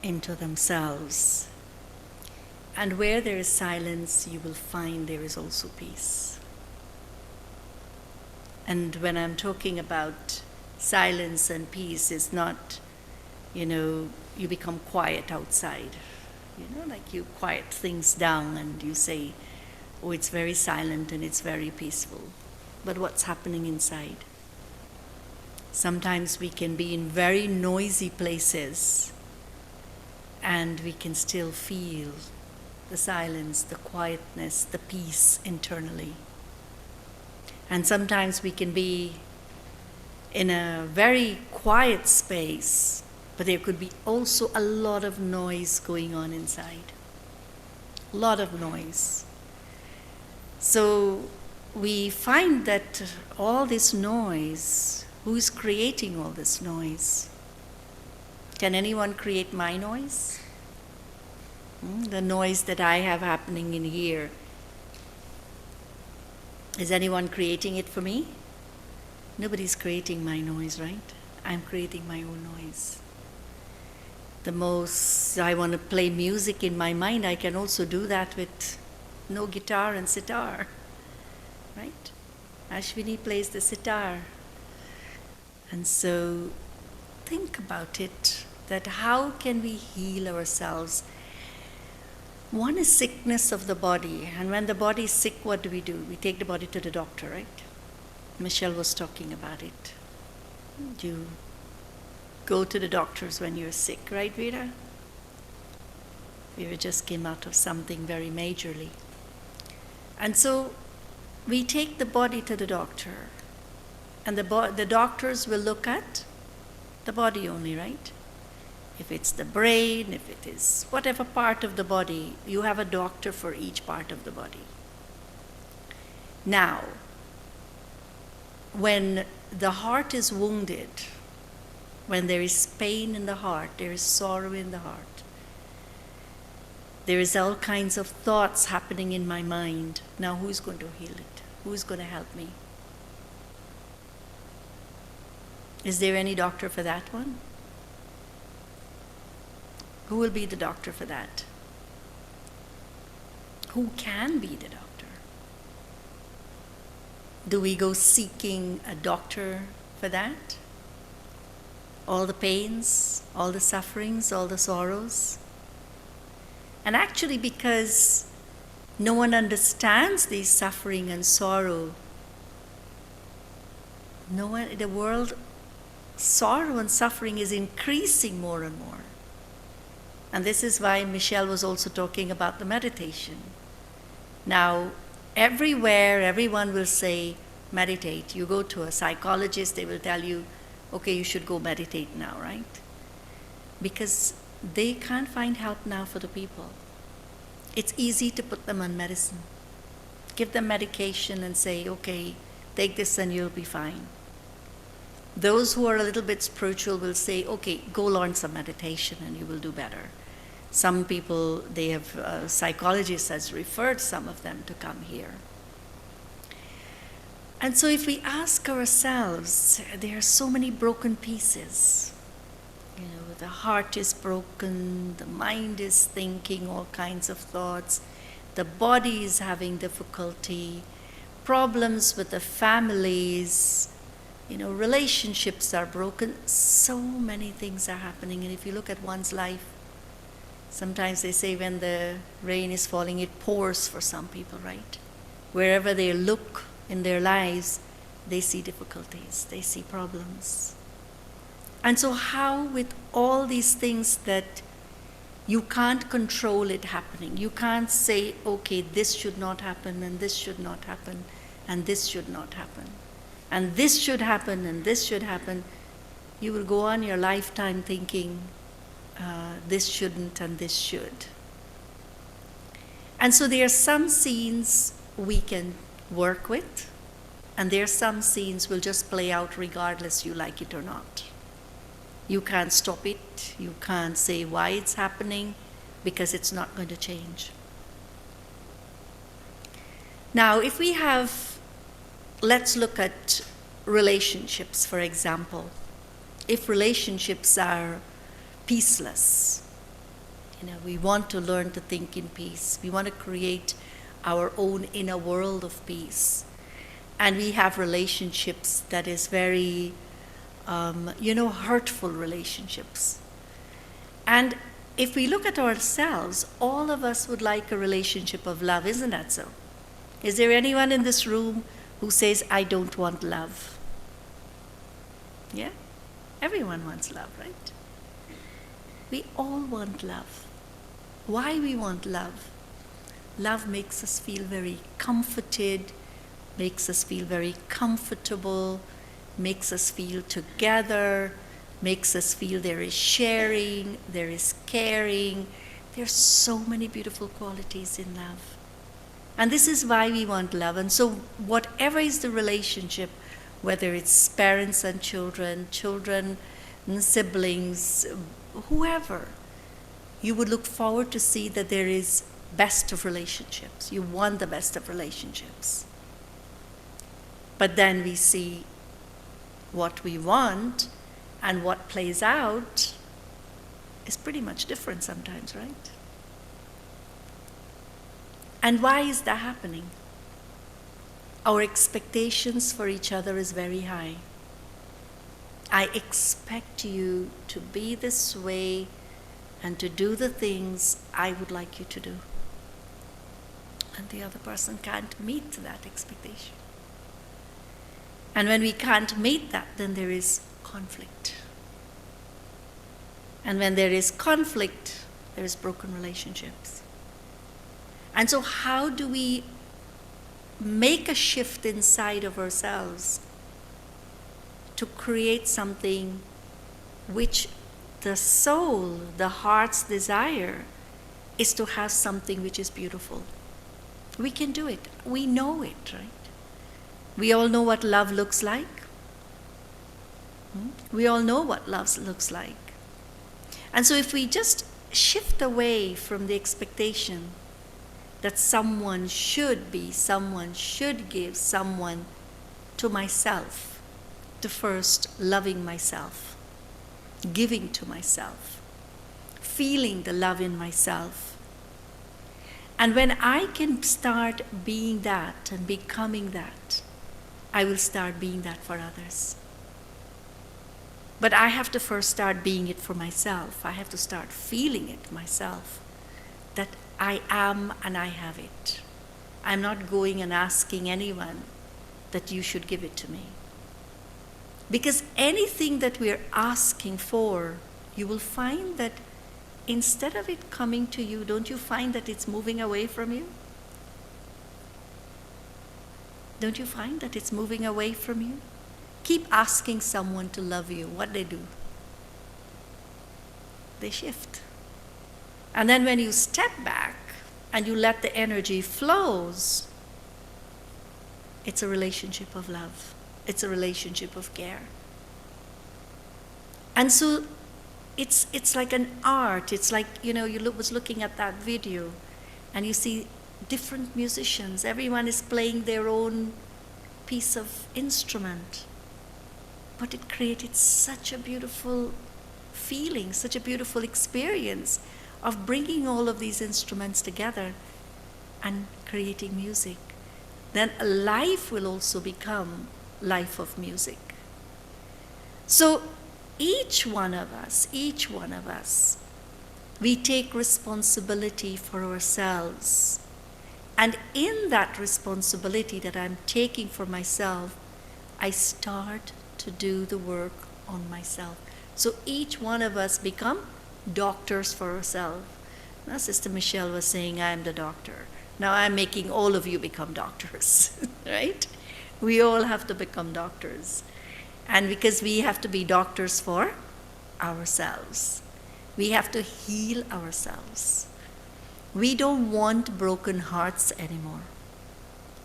into themselves. And where there is silence, you will find there is also peace. And when I'm talking about silence and peace, it's not, you become quiet outside. Like you quiet things down and you say, oh, it's very silent and it's very peaceful. But what's happening inside? Sometimes we can be in very noisy places and we can still feel the silence, the quietness, the peace internally. And sometimes we can be in a very quiet space, but there could be also a lot of noise going on inside. A lot of noise. So we find that all this noise, who is creating all this noise? Can anyone create my noise? The noise that I have happening in here. Is anyone creating it for me? Nobody's creating my noise, right? I'm creating my own noise. The most I want to play music in my mind, I can also do that with no guitar and sitar, right? Ashwini plays the sitar. And so think about it, that how can we heal ourselves? One is sickness of the body, and when the body is sick, what do? We take the body to the doctor, right? Michelle was talking about it. You go to the doctors when you're sick, right, Veera? We just came out of something very majorly. And so we take the body to the doctor, and the doctors will look at the body only, right? If it's the brain, if it is whatever part of the body, you have a doctor for each part of the body. Now, when the heart is wounded, when there is pain in the heart, there is sorrow in the heart, there is all kinds of thoughts happening in my mind. Now, who's going to heal it? Who's going to help me? Is there any doctor for that one? Who will be the doctor for that? Who can be the doctor? Do we go seeking a doctor for that? All the pains, all the sufferings, all the sorrows? And actually, because no one understands these suffering and sorrow, the world, sorrow and suffering is increasing more and more. And this is why Michelle was also talking about the meditation. Now, everywhere, everyone will say, meditate. You go to a psychologist, they will tell you, okay, you should go meditate now, right? Because they can't find help now for the people. It's easy to put them on medicine. Give them medication and say, okay, take this and you'll be fine. Those who are a little bit spiritual will say, okay, go learn some meditation and you will do better. Some people, they have, psychologists has referred some of them to come here. And so if we ask ourselves, there are so many broken pieces. The heart is broken, the mind is thinking all kinds of thoughts, the body is having difficulty, problems with the families, relationships are broken. So many things are happening. And if you look at one's life, sometimes they say when the rain is falling, it pours for some people, right? Wherever they look in their lives, they see difficulties, they see problems. And so how with all these things that you can't control it happening, you can't say, okay, this should not happen, and this should not happen, and this should not happen, and this should happen, and this should happen, you will go on your lifetime thinking, this shouldn't and this should. And so there are some scenes we can work with, and there are some scenes will just play out regardless you like it or not. You can't stop it, you can't say why it's happening, because it's not going to change. Now, if we have, let's look at relationships, for example. If relationships are peaceless, We want to learn to think in peace. We want to create our own inner world of peace. And we have relationships that is very, hurtful relationships. And if we look at ourselves, all of us would like a relationship of love, isn't that so? Is there anyone in this room who says, I don't want love? Yeah? Everyone wants love, right? We all want love. Why we want love? Love makes us feel very comforted, makes us feel very comfortable, makes us feel together, makes us feel there is sharing, there is caring. There's so many beautiful qualities in love. And this is why we want love. And so whatever is the relationship, whether it's parents and children, children and siblings, whoever, you would look forward to see that there is best of relationships. You want the best of relationships. But then we see what we want and what plays out is pretty much different sometimes, right? And why is that happening? Our expectations for each other is very high. I expect you to be this way and to do the things I would like you to do. And the other person can't meet that expectation. And when we can't meet that, then there is conflict. And when there is conflict, there is broken relationships. And so how do we make a shift inside of ourselves to create something which the soul, the heart's desire, is to have something which is beautiful? We can do it. We know it, right? We all know what love looks like. We all know what love looks like. And so if we just shift away from the expectation that someone should be, someone should give, someone, to myself, to first loving myself, giving to myself, feeling the love in myself. And when I can start being that and becoming that, I will start being that for others. But I have to first start being it for myself. I have to start feeling it myself, that I am and I have it. I'm not going and asking anyone that you should give it to me. Because anything that we're asking for, you will find that instead of it coming to you, don't you find that it's moving away from you? Don't you find that it's moving away from you? Keep asking someone to love you. What they do? They shift. And then when you step back and you let the energy flows, it's a relationship of love. It's a relationship of care. And so it's like an art. It's like, was looking at that video and you see different musicians. Everyone is playing their own piece of instrument. But it created such a beautiful feeling, such a beautiful experience of bringing all of these instruments together and creating music. Then life will also become life of music. So each one of us, we take responsibility for ourselves. And in that responsibility that I'm taking for myself, I start to do the work on myself. So each one of us become doctors for ourselves. Now Sister Michelle was saying, I'm the doctor. Now I'm making all of you become doctors, right? We all have to become doctors. And because we have to be doctors for ourselves. We have to heal ourselves. We don't want broken hearts anymore.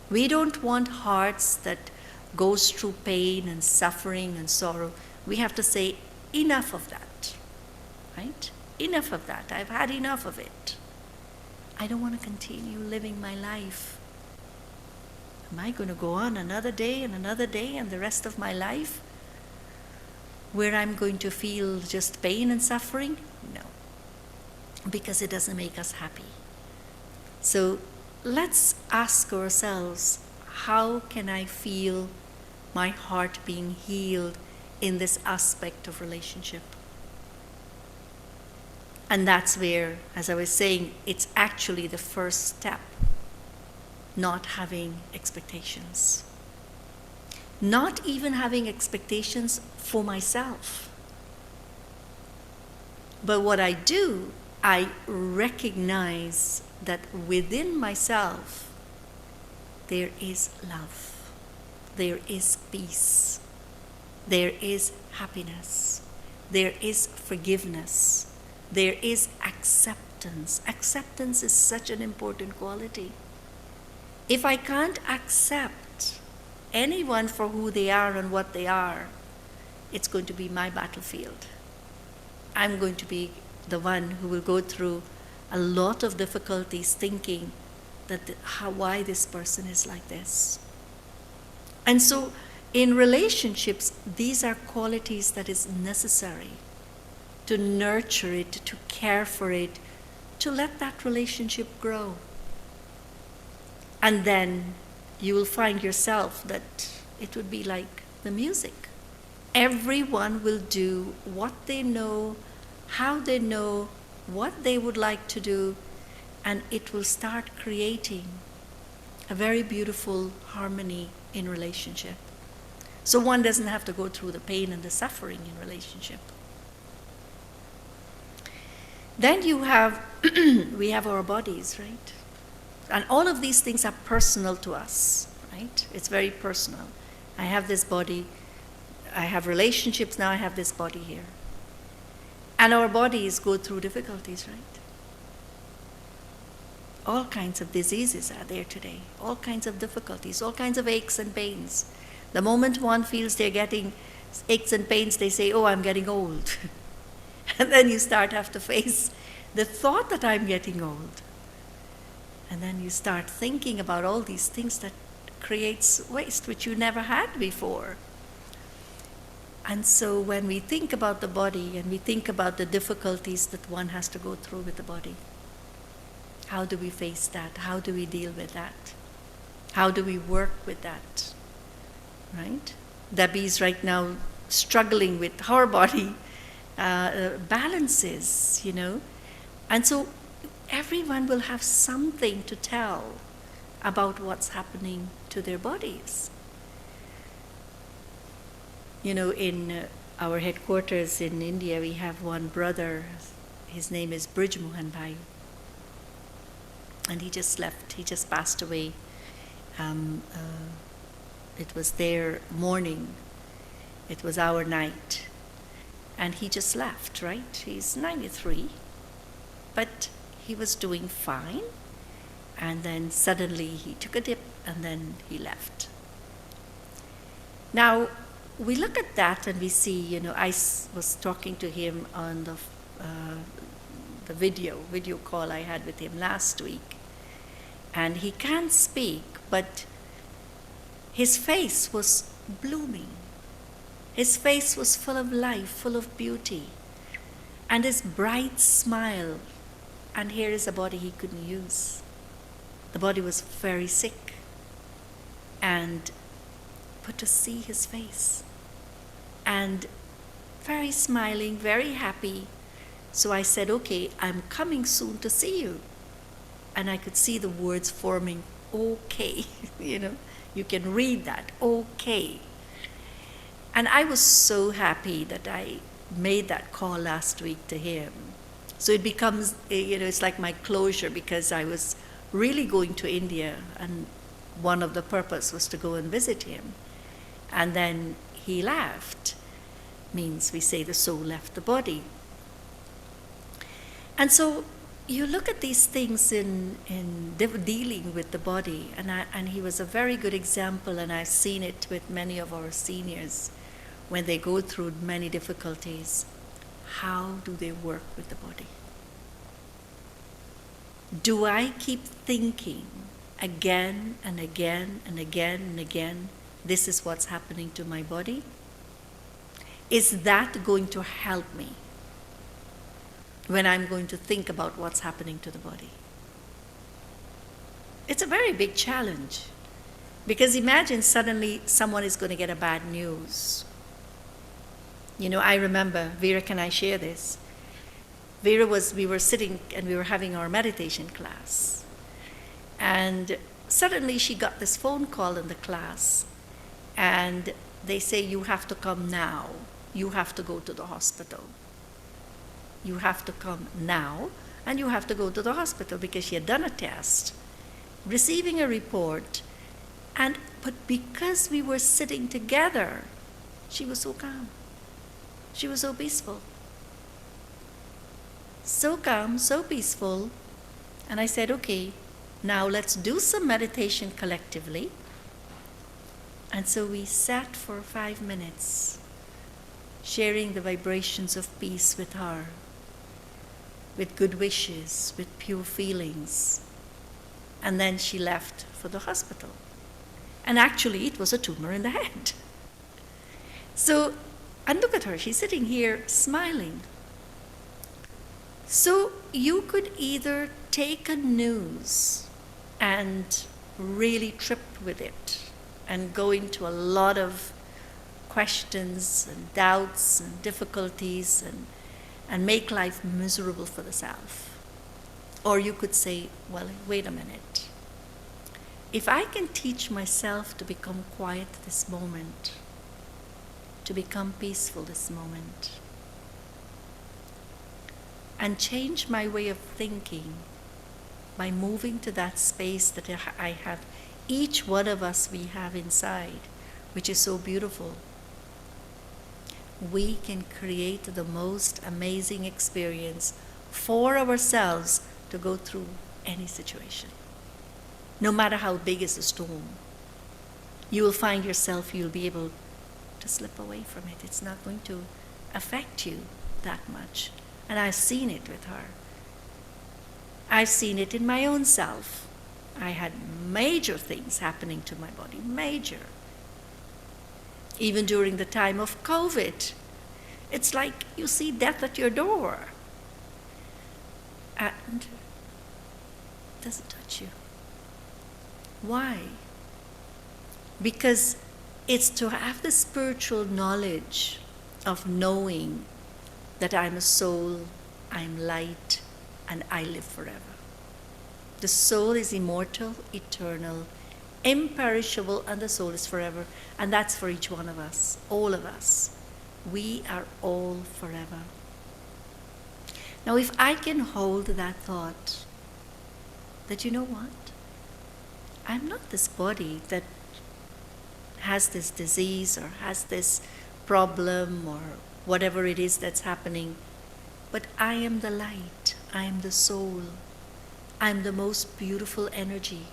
We don't want hearts that goes through pain and suffering and sorrow. We have to say, enough of that, right? Enough of that. I've had enough of it. I don't want to continue living my life. Am I going to go on another day and the rest of my life where I'm going to feel just pain and suffering? No. because it doesn't make us happy. So let's ask ourselves, how can I feel my heart being healed in this aspect of relationship? And that's where, as I was saying, it's actually the first step, not having expectations. Not even having expectations for myself. But what I do, I recognize that within myself, there is love, there is peace, there is happiness, there is forgiveness, there is acceptance. Acceptance is such an important quality. If I can't accept anyone for who they are and what they are, it's going to be my battlefield. I'm going to be the one who will go through a lot of difficulties thinking that why this person is like this. And so in relationships, these are qualities that is necessary to nurture it, to care for it, to let that relationship grow. And then you will find yourself that it would be like the music. Everyone will do what they know, how they know, what they would like to do, and it will start creating a very beautiful harmony in relationship. So one doesn't have to go through the pain and the suffering in relationship. Then we have our bodies, right? And all of these things are personal to us, right? It's very personal. I have this body, I have relationships, now I have this body here. And our bodies go through difficulties, right? All kinds of diseases are there today, all kinds of difficulties, all kinds of aches and pains. The moment one feels they're getting aches and pains, they say, oh, I'm getting old. And then you start to have to face the thought that I'm getting old. And then you start thinking about all these things that creates waste, which you never had before. And so when we think about the body and we think about the difficulties that one has to go through with the body, how do we face that? How do we deal with that? How do we work with that? Right? Debbie's right now struggling with her body balances, you know. And so everyone will have something to tell about what's happening to their bodies. You know, in our headquarters in India, we have one brother. His name is Brij Mohan Bhai. And he just left. He just passed away. It was their morning. It was our night. And he just left, right? He's 93. But he was doing fine. And then suddenly he took a dip and then he left. Now, we look at that and we see, you know, I was talking to him on the video call I had with him last week. And he can't speak, but his face was blooming. His face was full of life, full of beauty. And his bright smile. And here is a body he couldn't use. The body was very sick. But to see his face. And very smiling, very happy. So I said, okay, I'm coming soon to see you. And I could see the words forming, okay. You know, you can read that, okay. And I was so happy that I made that call last week to him. So it becomes, you know, it's like my closure, because I was really going to India, and one of the purpose was to go and visit him. And then he left, means we say the soul left the body. And so you look at these things in dealing with the body, and he was a very good example, and I've seen it with many of our seniors when they go through many difficulties. How do they work with the body? Do I keep thinking again and again and again and again, this is what's happening to my body? Is that going to help me? when I'm going to think about what's happening to the body. It's a very big challenge, because imagine suddenly someone is going to get a bad news. I remember, Vera, can I share this? We were sitting and we were having our meditation class. And suddenly she got this phone call in the class, and they say, you have to come now. You have to go to the hospital. You have to come now, and you have to go to the hospital, because she had done a test, receiving a report, but because we were sitting together, she was so calm. She was so peaceful. So calm, so peaceful. And I said, okay, now let's do some meditation collectively. And so we sat for 5 minutes, sharing the vibrations of peace with her, with good wishes, with pure feelings. And then she left for the hospital. And actually, it was a tumor in the head. So, and look at her, she's sitting here smiling. So you could either take a news and really trip with it and go into a lot of questions and doubts and difficulties and make life miserable for the self. Or you could say, well, wait a minute. If I can teach myself to become quiet this moment, to become peaceful this moment, and change my way of thinking by moving to that space that I have, each one of us we have inside, which is so beautiful, we can create the most amazing experience for ourselves to go through any situation. No matter how big is the storm, you will find yourself, you'll be able to slip away from it. It's not going to affect you that much. And I've seen it with her. I've seen it in my own self. I had major things happening to my body, major. Even during the time of COVID, it's like you see death at your door. And it doesn't touch you. Why? Because it's to have the spiritual knowledge of knowing that I'm a soul, I'm light, and I live forever. The soul is immortal, eternal, imperishable, and the soul is forever. And that's for each one of us, all of us. We are all forever. Now, if I can hold that thought, that you know what? I'm not this body that has this disease or has this problem or whatever it is that's happening, but I am the light, I am the soul, I am the most beautiful energy.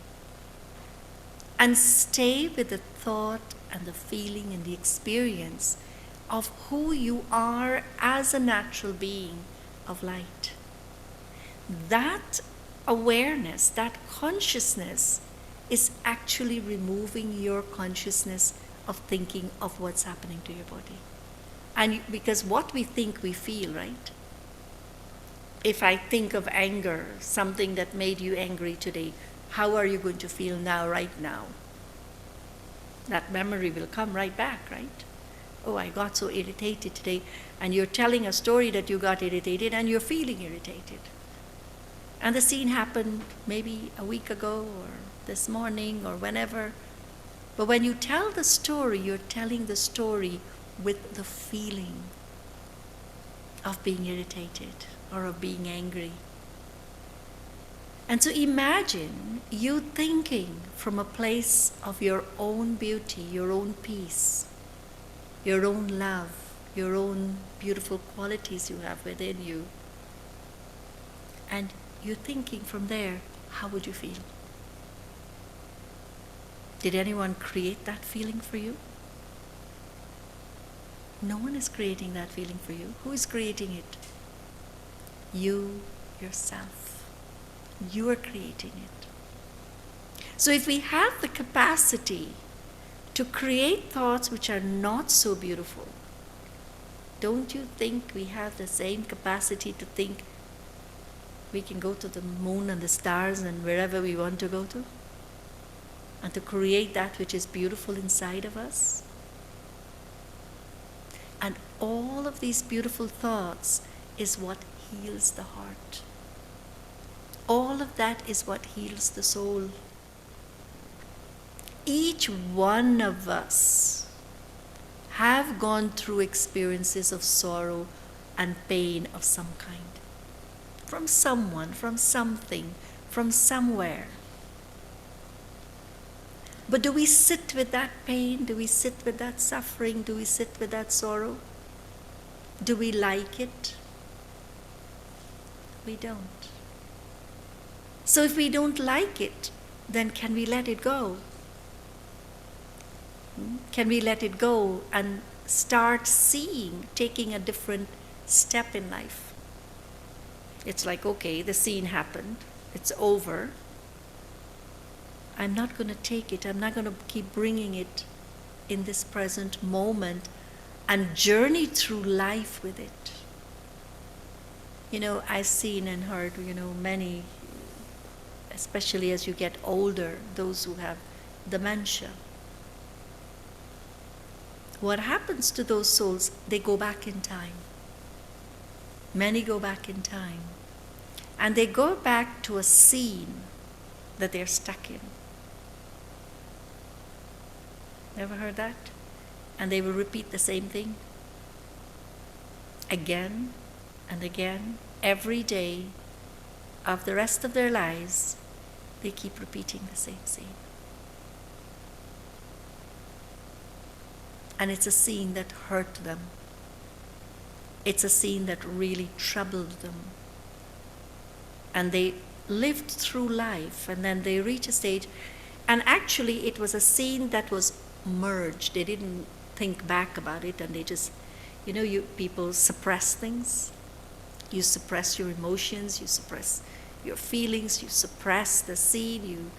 And stay with the thought and the feeling and the experience of who you are as a natural being of light. That awareness, that consciousness is actually removing your consciousness of thinking of what's happening to your body. And because what we think, we feel, right? If I think of anger, something that made you angry today, how are you going to feel now, right now? That memory will come right back, right? Oh, I got so irritated today. And you're telling a story that you got irritated and you're feeling irritated. And the scene happened maybe a week ago or this morning or whenever. But when you tell the story, you're telling the story with the feeling of being irritated or of being angry. And so imagine you thinking from a place of your own beauty, your own peace, your own love, your own beautiful qualities you have within you. And you're thinking from there, how would you feel? Did anyone create that feeling for you? No one is creating that feeling for you. Who is creating it? You, yourself. You are creating it. So if we have the capacity to create thoughts which are not so beautiful, don't you think we have the same capacity to think We can go to the moon and the stars and wherever we want to go to, and to create that which is beautiful inside of us. And all of these beautiful thoughts is what heals the heart. All of that is what heals the soul. Each one of us have gone through experiences of sorrow and pain of some kind. From someone, from something, from somewhere. But do we sit with that pain? Do we sit with that suffering? Do we sit with that sorrow? Do we like it? We don't. So if we don't like it, then can we let it go? Can we let it go and start seeing, taking a different step in life? It's like, okay, the scene happened, it's over. I'm not going to take it, I'm not going to keep bringing it in this present moment and journey through life with it. I've seen and heard, many, especially as you get older, those who have dementia. What happens to those souls? They go back in time. Many go back in time. And they go back to a scene that they're stuck in. Ever heard that? And they will repeat the same thing again and again, every day of the rest of their lives. They keep repeating the same scene. And it's a scene that hurt them. It's a scene that really troubled them. And they lived through life, and then they reach a stage, and actually it was a scene that was merged. They didn't think back about it, and they just, people suppress things. You suppress your emotions, you suppress your feelings, you suppress the scene,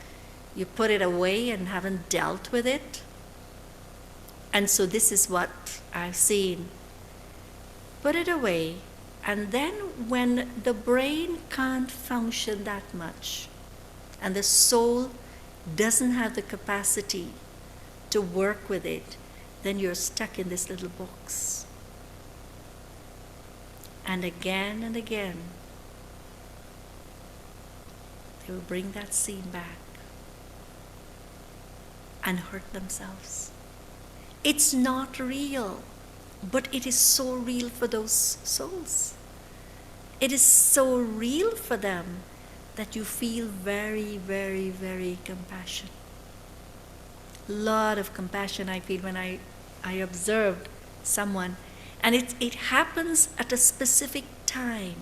you put it away and haven't dealt with it. And so this is what I've seen. Put it away, and then when the brain can't function that much, and the soul doesn't have the capacity to work with it, then you're stuck in this little box. And again, they will bring that scene back and hurt themselves. It's not real, but it is so real for those souls. It is so real for them that you feel very, very, very compassion. A lot of compassion I feel when I observed someone. And it happens at a specific time.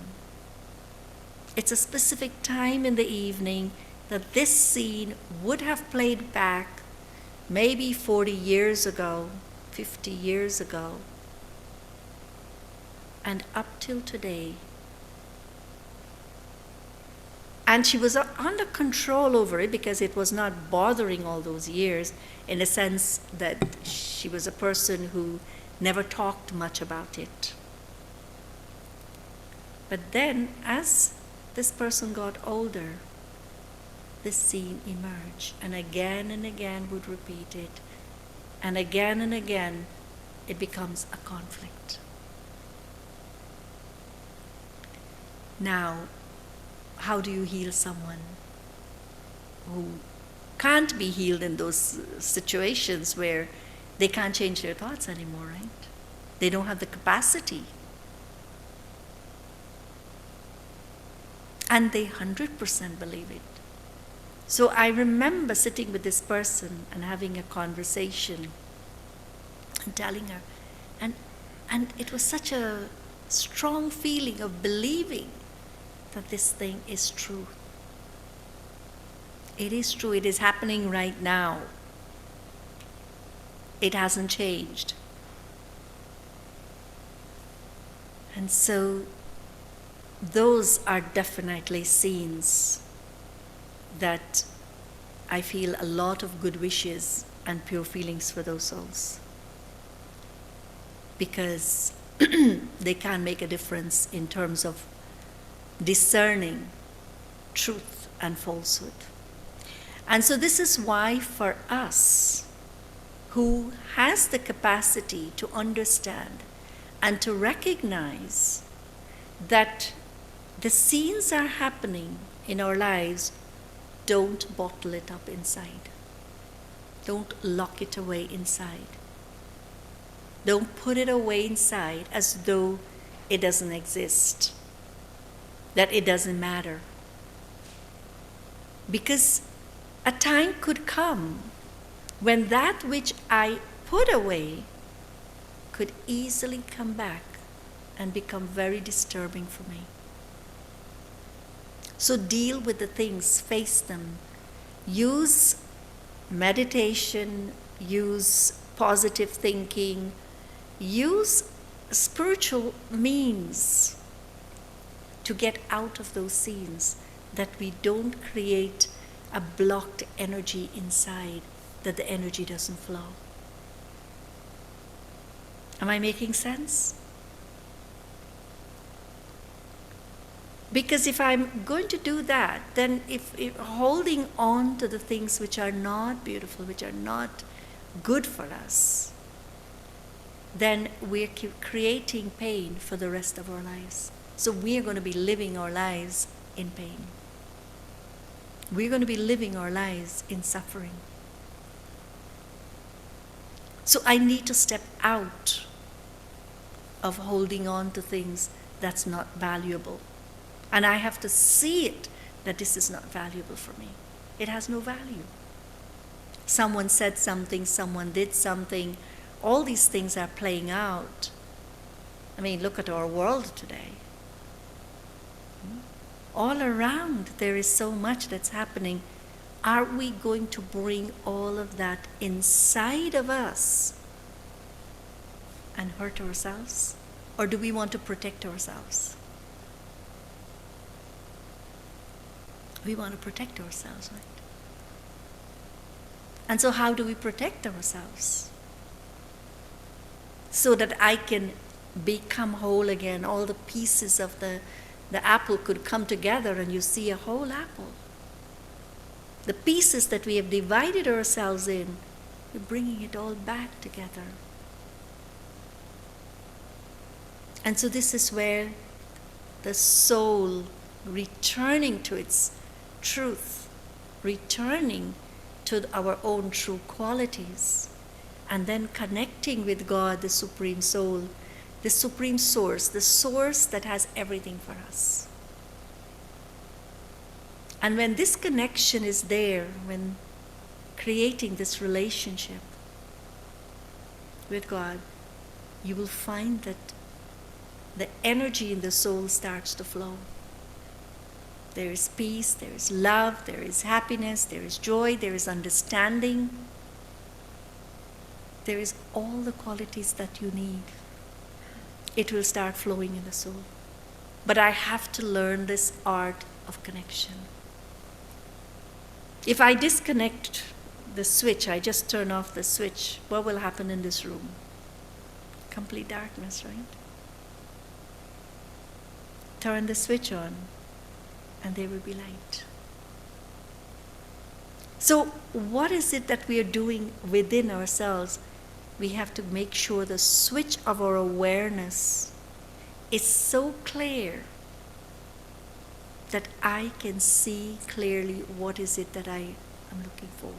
It's a specific time in the evening that this scene would have played back maybe 40 years ago, 50 years ago, and up till today. And she was under control over it because it was not bothering all those years, in a sense that she was a person who never talked much about it. But then, as this person got older, this scene emerged, and again would repeat it, and again it becomes a conflict. Now, how do you heal someone who can't be healed in those situations where they can't change their thoughts anymore, right? They don't have the capacity. And they 100% believe it. So I remember sitting with this person and having a conversation and telling her, and it was such a strong feeling of believing that this thing is true. It is true. It is happening right now. It hasn't changed. And so those are definitely scenes that I feel a lot of good wishes and pure feelings for those souls. Because they can make a difference in terms of discerning truth and falsehood. And so this is why for us, who has the capacity to understand and to recognize that the scenes are happening in our lives, don't bottle it up inside. Don't lock it away inside. Don't put it away inside as though it doesn't exist, that it doesn't matter. Because a time could come when that which I put away could easily come back and become very disturbing for me. So deal with the things, face them. Use meditation, use positive thinking, use spiritual means to get out of those scenes, that we don't create a blocked energy inside, that the energy doesn't flow. Am I making sense? Because if I'm going to do that, then if holding on to the things which are not beautiful, which are not good for us, then we're creating pain for the rest of our lives. So we're going to be living our lives in pain. We're going to be living our lives in suffering. So I need to step out of holding on to things that's not valuable. And I have to see it, that this is not valuable for me. It has no value. Someone said something, someone did something. All these things are playing out. I mean, look at our world today. All around there is so much that's happening. Are we going to bring all of that inside of us and hurt ourselves? Or do we want to protect ourselves? We want to protect ourselves, right? And so how do we protect ourselves? So that I can become whole again. All the pieces of the apple could come together and you see a whole apple. The pieces that we have divided ourselves in, we're bringing it all back together. And so this is where the soul returning to its truth, returning to our own true qualities, and then connecting with God, the Supreme Soul, the Supreme Source, the source that has everything for us. And when this connection is there, when creating this relationship with God, you will find that the energy in the soul starts to flow. There is peace, there is love, there is happiness, there is joy, there is understanding. There is all the qualities that you need. It will start flowing in the soul. But I have to learn this art of connection. If I disconnect the switch, I just turn off the switch, what will happen in this room? Complete darkness, right? Turn the switch on, and there will be light. So what is it that we are doing within ourselves? We have to make sure the switch of our awareness is so clear that I can see clearly what is it that I am looking for.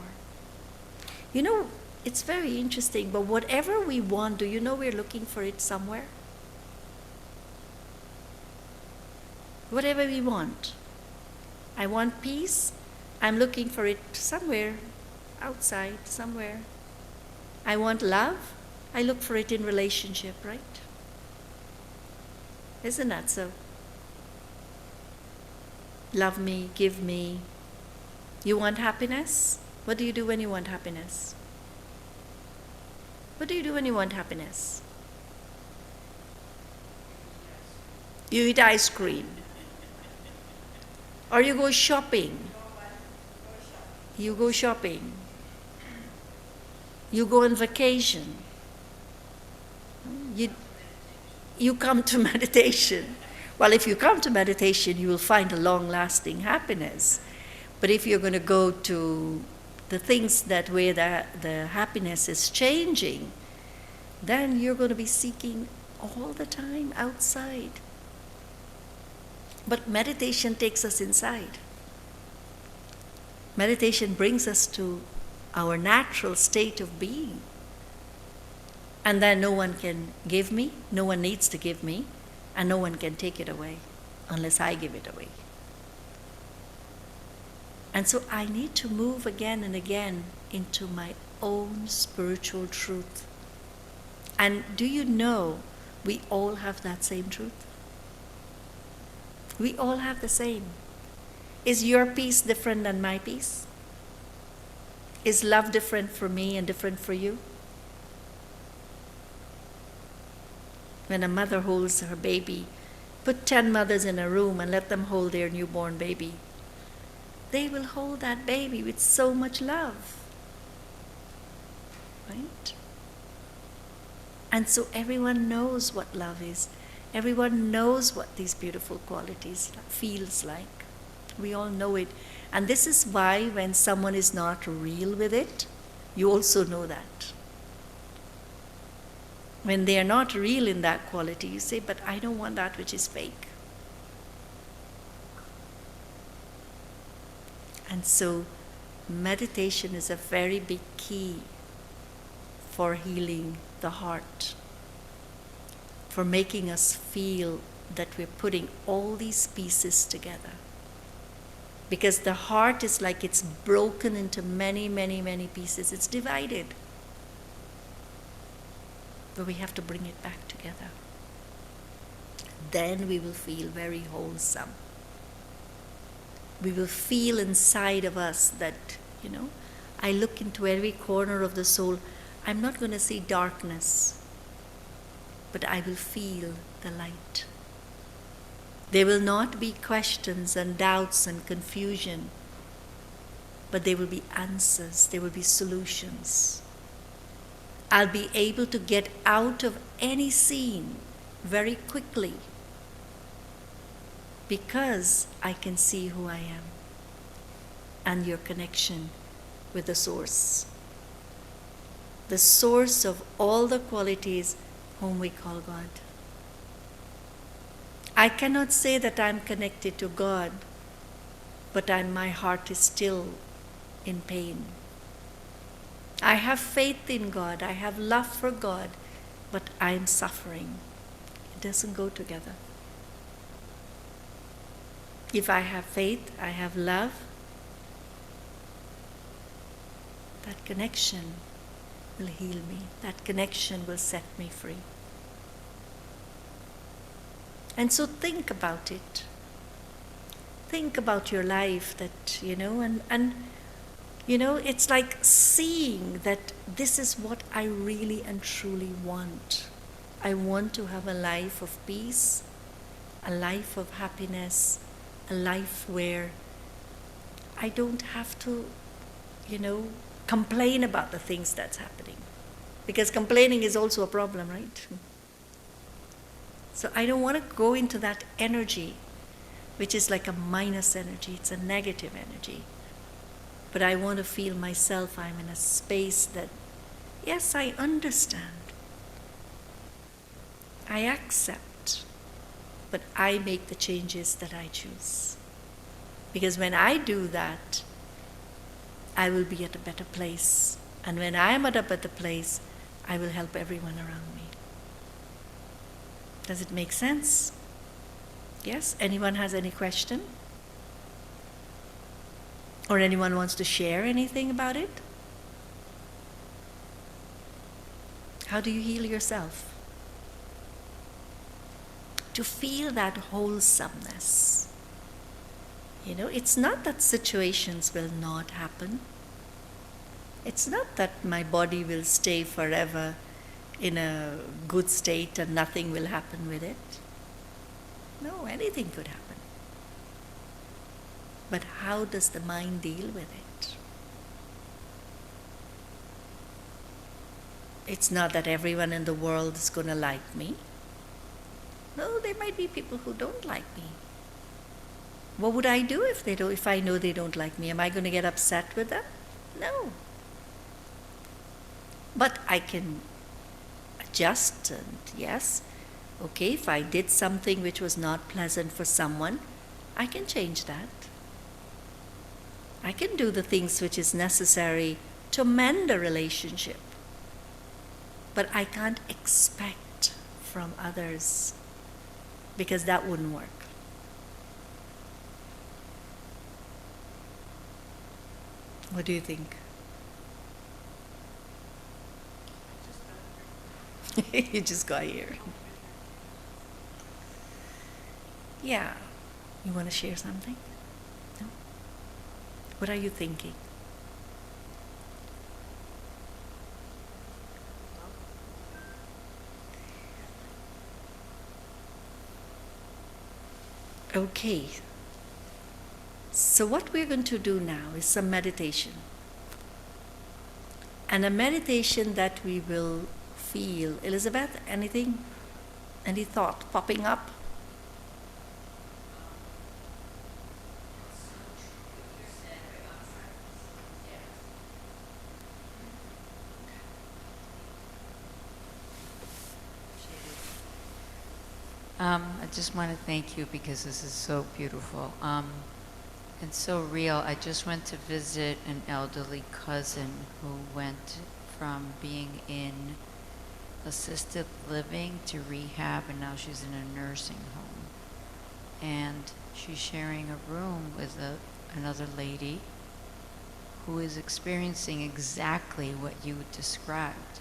You know, it's very interesting, but whatever we want, do you know we're looking for it somewhere? Whatever we want. I want peace, I'm looking for it somewhere outside, somewhere. I want love, I look for it in relationship, right? Isn't that so? Love me, give me. You want happiness? What do you do when you want happiness? What do you do when you want happiness? You eat ice cream. Or you go shopping. You go shopping. You go on vacation. You come to meditation. Well, if you come to meditation, you will find a long-lasting happiness. But if you're going to go to the things that where the happiness is changing, then you're going to be seeking all the time outside. But meditation takes us inside. Meditation brings us to our natural state of being. And then no one can give me, no one needs to give me, and no one can take it away unless I give it away. And so I need to move again and again into my own spiritual truth. And do you know we all have that same truth? We all have the same. Is your peace different than my peace? Is love different for me and different for you? When a mother holds her baby, put 10 mothers in a room and let them hold their newborn baby. They will hold that baby with so much love. Right? And so everyone knows what love is. Everyone knows what these beautiful qualities feels like. We all know it. And this is why when someone is not real with it, you also know that. When they are not real in that quality, you say, but I don't want that which is fake. And so meditation is a very big key for healing the heart, for making us feel that we're putting all these pieces together. Because the heart is like it's broken into many, many, many pieces. It's divided. But we have to bring it back together. Then we will feel very wholesome. We will feel inside of us that, I look into every corner of the soul. I'm not going to see darkness, but I will feel the light. There will not be questions and doubts and confusion, but there will be answers, there will be solutions. I'll be able to get out of any scene very quickly because I can see who I am and your connection with the source. The source of all the qualities whom we call God. I cannot say that I'm connected to God, but my heart is still in pain. I have faith in God, I have love for God, but I'm suffering. It doesn't go together. If I have faith, I have love, that connection will heal me. That connection will set me free. And so think about it. Think about your life that, it's like seeing that this is what I really and truly want. I want to have a life of peace, a life of happiness, a life where I don't have to, complain about the things that's happening. Because complaining is also a problem, right? So I don't want to go into that energy, which is like a minus energy. It's a negative energy. But I want to feel myself, I'm in a space that, yes, I understand. I accept. But I make the changes that I choose. Because when I do that, I will be at a better place. And when I am at a better place, I will help everyone around me. Does it make sense? Yes? Anyone has any question? Or anyone wants to share anything about it? How do you heal yourself? To feel that wholesomeness. It's not that situations will not happen. It's not that my body will stay forever in a good state and nothing will happen with it. No, anything could happen. But how does the mind deal with it? It's not that everyone in the world is going to like me. No, there might be people who don't like me. What would I do if I know they don't like me? Am I going to get upset with them? No. But I can adjust, and yes, okay, if I did something which was not pleasant for someone, I can change that. I can do the things which is necessary to mend a relationship. But I can't expect from others, because that wouldn't work. What do you think? You just got here. Yeah. You want to share something? No? What are you thinking? Okay. So what we're going to do now is some meditation. And a meditation that we will feel. Elizabeth, anything? Any thought popping up? I just want to thank you because this is so beautiful and so real. I just went to visit an elderly cousin who went from being in assisted living to rehab, and now she's in a nursing home. And she's sharing a room with another lady who is experiencing exactly what you described.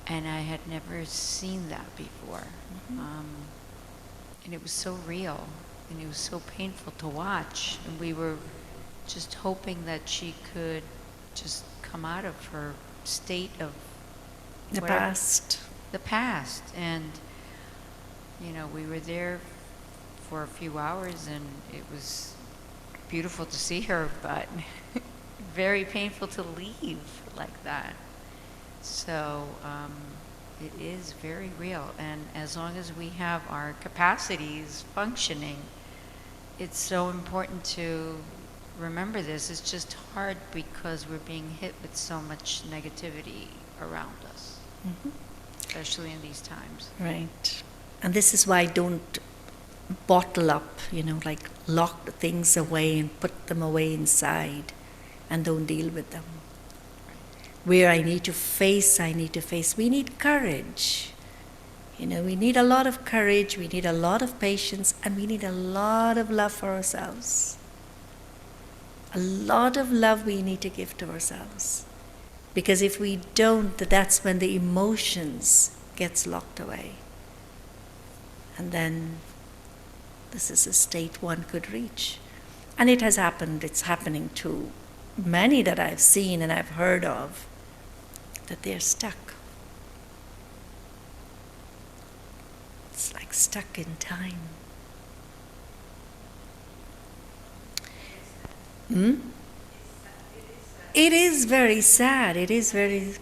And I had never seen that before. And it was so real, and it was so painful to watch. And we were just hoping that she could just come out of her state of The past. The past. And, you know, we were there for a few hours, and it was beautiful to see her, but very painful to leave like that. So it is very real, and as long as we have our capacities functioning, it's so important to remember this. It's just hard because we're being hit with so much negativity around us, especially in these times. Right. And this is why I don't bottle up, like lock the things away and put them away inside and don't deal with them. Where I need to face. We need courage. We need a lot of courage, we need a lot of patience, and we need a lot of love for ourselves. A lot of love we need to give to ourselves. Because if we don't, that's when the emotions gets locked away. And then this is a state one could reach. And it has happened, it's happening to many that I've seen and I've heard of, that they're stuck. It's like stuck in time. It is very sad. It is very...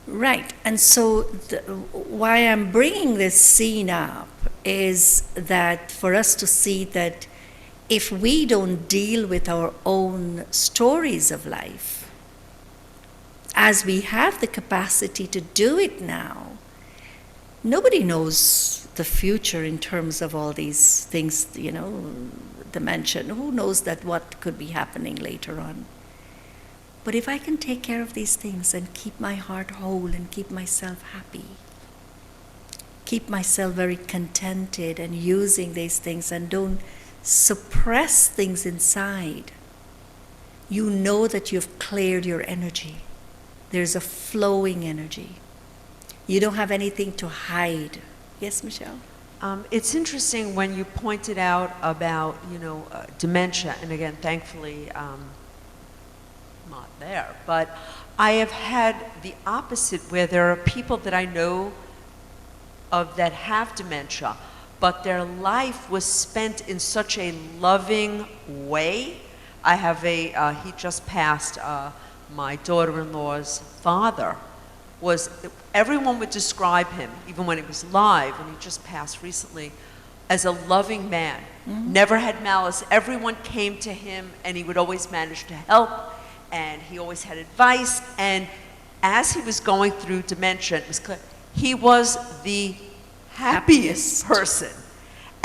Right. And so why I'm bringing this scene up is that for us to see that if we don't deal with our own stories of life, as we have the capacity to do it now, nobody knows the future in terms of all these things, dementia. Who knows that what could be happening later on? But if I can take care of these things and keep my heart whole and keep myself happy, keep myself very contented and using these things and don't suppress things inside, you know that you've cleared your energy. There's a flowing energy. You don't have anything to hide. Yes, Michelle? It's interesting when you pointed out about, dementia, and again, thankfully, not there, but I have had the opposite, where there are people that I know of that have dementia, but their life was spent in such a loving way. I have he just passed, my daughter-in-law's father was, everyone would describe him, even when he was alive, and he just passed recently, as a loving man. Never had malice. Everyone came to him, and he would always manage to help, and he always had advice. And as he was going through dementia, it was clear, he was the happiest person.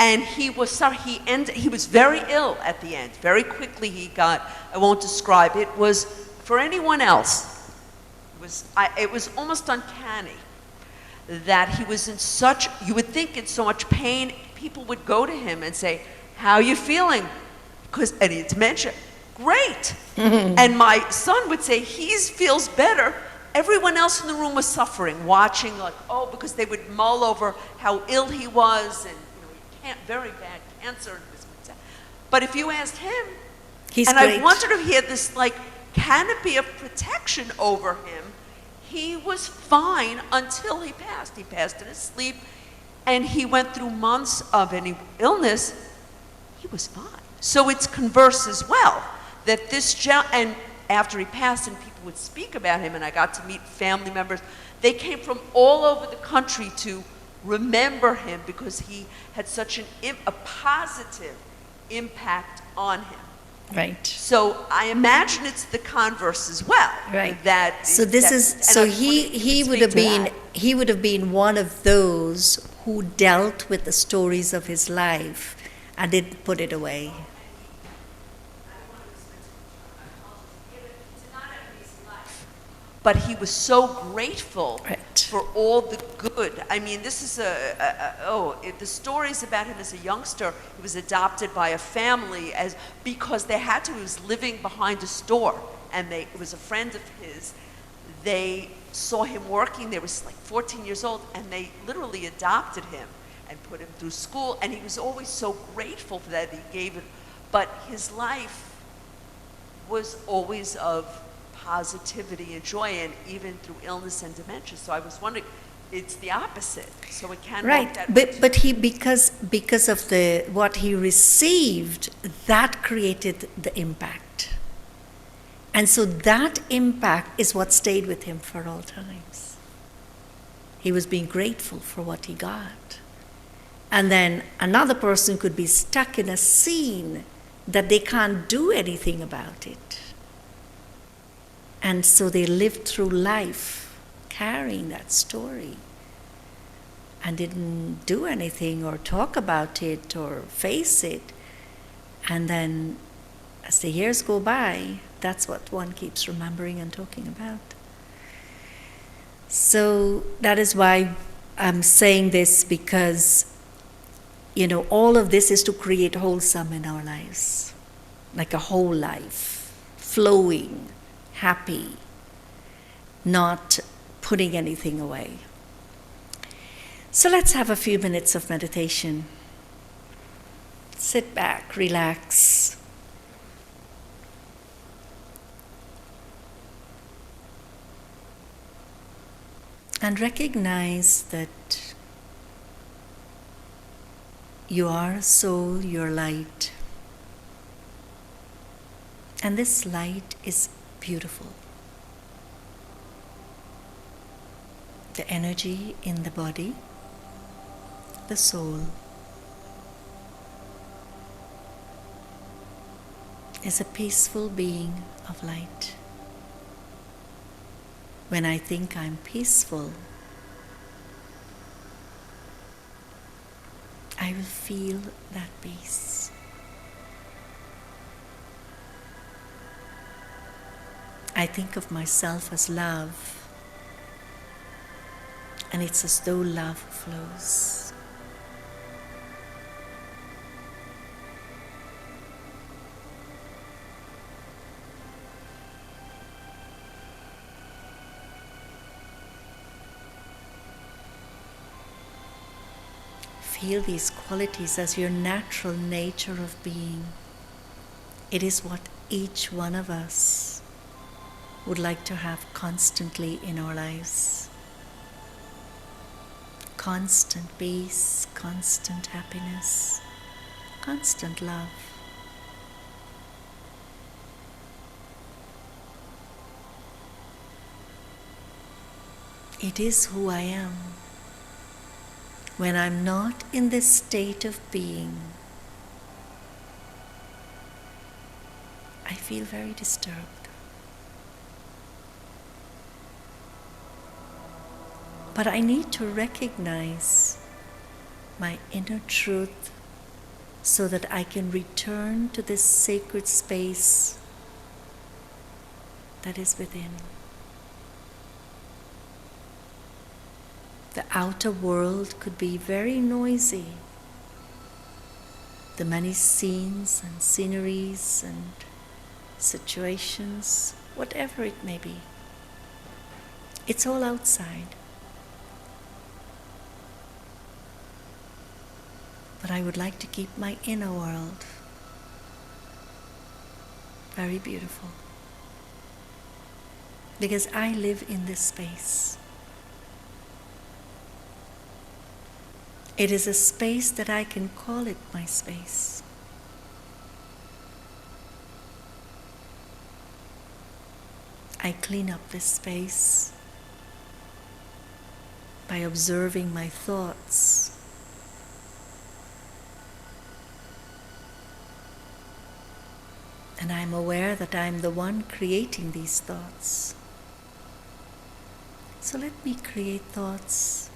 And he was sorry, he was very ill at the end. Very quickly he got, I won't describe, it was, for anyone else, it was almost uncanny that he was in such, you would think in so much pain, people would go to him and say, how are you feeling? And he had dementia. Great. And my son would say, he feels better. Everyone else in the room was suffering, watching, like, oh, because they would mull over how ill he was, and very bad cancer. But if you asked him, He's and great. I wanted to hear this like canopy of protection over him, he was fine until he passed. He passed in his sleep, and he went through months of any illness. He was fine. So it's converse as well, that and after he passed and people would speak about him, and I got to meet family members, they came from all over the country to remember him because he had such a positive impact on him. Right. So I imagine it's the converse as well. Right. He would have been one of those who dealt with the stories of his life and didn't put it away. But he was so grateful Right. for all the good. I mean, this is the stories about him as a youngster. He was adopted by a family because they had to. He was living behind a store, and it was a friend of his. They saw him working. They was like 14 years old, and they literally adopted him and put him through school. And he was always so grateful for that. He gave it, but his life was always of positivity and joy, and even through illness and dementia. So I was wondering, it's the opposite. So it can Right, work that way. but he because of what he received, that created the impact, and so that impact is what stayed with him for all times. He was being grateful for what he got, and then another person could be stuck in a scene that they can't do anything about it. And so they lived through life carrying that story and didn't do anything or talk about it or face it. And then as the years go by, that's what one keeps remembering and talking about. So that is why I'm saying this, because, all of this is to create wholesome in our lives, like a whole life, flowing, happy, not putting anything away. So let's have a few minutes of meditation. Sit back, relax. And recognize that you are a soul, you're light. And this light is beautiful. The energy in the body, the soul, is a peaceful being of light. When I think I'm peaceful, I will feel that peace. I think of myself as love, and it's as though love flows. Feel these qualities as your natural nature of being. It is what each one of us would like to have constantly in our lives. Constant peace, constant happiness, constant love. It is who I am. When I'm not in this state of being, I feel very disturbed. But I need to recognize my inner truth so that I can return to this sacred space that is within. The outer world could be very noisy. The many scenes and sceneries and situations, whatever it may be. It's all outside. But I would like to keep my inner world very beautiful. Because I live in this space. It is a space that I can call it my space. I clean up this space by observing my thoughts. And I'm aware that I'm the one creating these thoughts. So let me create thoughts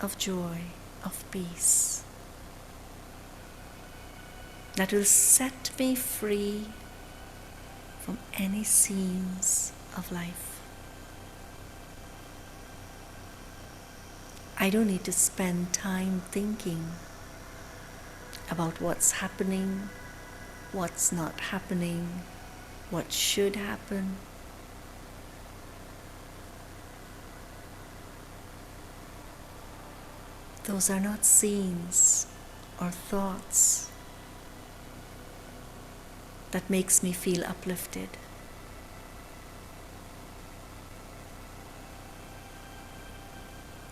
of joy, of peace, that will set me free from any scenes of life. I don't need to spend time thinking about what's happening, what's not happening, what should happen. Those are not scenes or thoughts that makes me feel uplifted.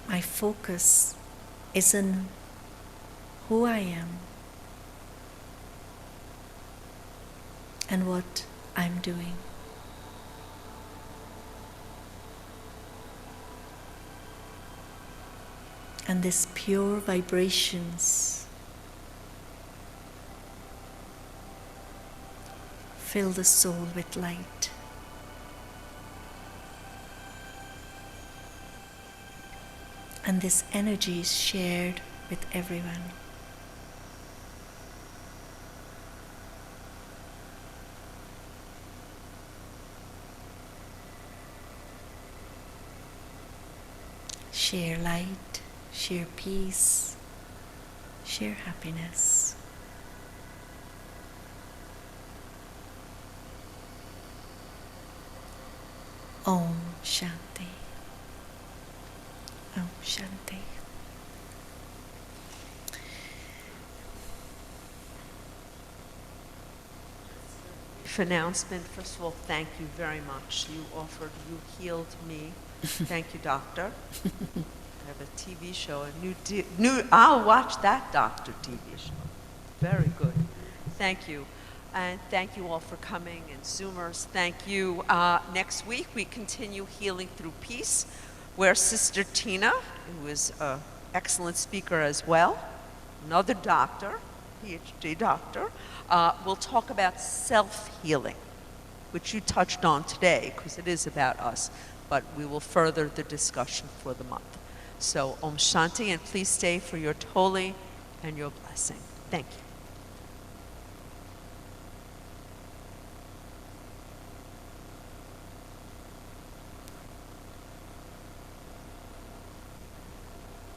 My focus is on who I am and what I'm doing. And this pure vibrations fill the soul with light. And this energy is shared with everyone. Share light, share peace, share happiness. Om Shanti. Om Shanti. Announcement. First of all, thank you very much. You healed me. Thank you, doctor. I have a TV show, I'll watch that doctor TV show. Very good. Thank you. And thank you all for coming, and Zoomers, thank you. Next week, we continue Healing Through Peace, where Sister Tina, who is an excellent speaker as well, another doctor, PhD doctor, will talk about self-healing, which you touched on today, because it is about us, but we will further the discussion for the month. So, Om Shanti, and please stay for your Toli and your blessing. Thank you.